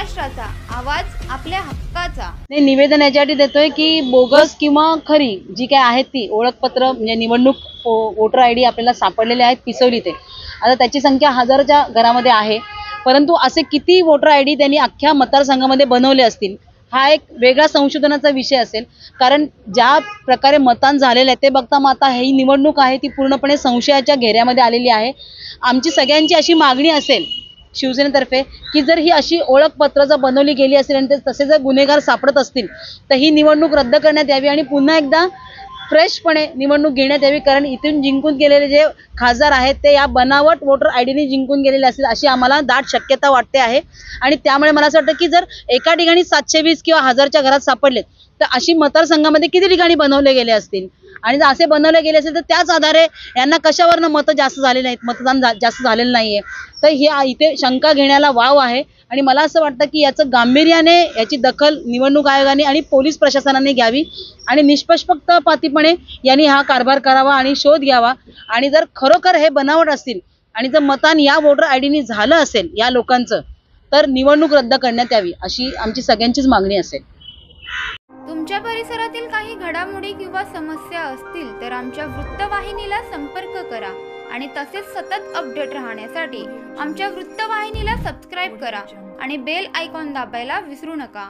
महाराष्ट्राचा आवाज आपल्या हक्काचा। निवेदन याच्यासाठी देतोय की बोगस किंवा खरी जी काय आहेत ती ओळखपत्र म्हणजे निवडणूक वोटर आयडी आपल्याला सापडलेले आहेत पिसवली ते। आता त्याची संख्या हजाराच्या घरामध्ये आहे, परंतु असे किती वोटर आयडी त्यांनी अख्ख्या मतदारसंघामध्ये बनवले असतील हा एक वेगळा संशोधनाचा विषय असेल। कारण ज्या प्रकारे मतदान झालेले आहे ते बघता मग आता ही निवडणूक आहे ती पूर्णपणे संशयाच्या घेऱ्यामध्ये आलेली आहे। आमची सगळ्यांची अशी मागणी असेल शिवसेनेतर्फे की जर ही अशी ओळखपत्र जर बनवली गेली असेल आणि तसे जर गुन्हेगार सापडत असतील तर ही निवडणूक रद्द करण्यात यावी आणि पुन्हा एकदा फ्रेशपणे निवडणूक घेण्यात यावी। कारण इथून जिंकून गेलेले जे खासदार आहेत ते या बनावट वोटर आयडीने जिंकून गेलेले असतील अशी आम्हाला दाट शक्यता वाटते आहे। आणि त्यामुळे मला असं वाटतं की जर एका ठिकाणी 720 किंवा 1000च्या घरात सापडले तर अशी मतदारसंघामध्ये किती ठिकाणी बनवले गेले असतील आणि जर असे बनवले गेले असेल तर त्याच आधारे यांना कशावरनं मतं जास्त झाले नाहीत, मतदान जास्त झालेलं नाहीये। तर ही इथे शंका घेण्याला वाव आहे आणि मला असं वाटतं की याचं गांभीर्याने याची दखल निवडणूक आयोगाने आणि पोलीस प्रशासनाने घ्यावी आणि निष्पक्षपातीपणे यांनी हा कारभार करावा आणि शोध घ्यावा। आणि जर खरोखर हे बनावट असतील आणि जर मतदान या वोटर आयडीने झालं असेल या लोकांचं तर निवडणूक रद्द करण्यात यावी अशी आमची सगळ्यांचीच मागणी असेल। तुमच्या परिसरातील काही घडामोडी किंवा समस्या असतील तर आमच्या वृत्तवाहिनीला संपर्क करा आणि तसेच सतत अपडेट राहण्यासाठी आमच्या वृत्तवाहिनीला सबस्क्राइब करा आणि बेल आयकॉन दाबायला विसरू नका।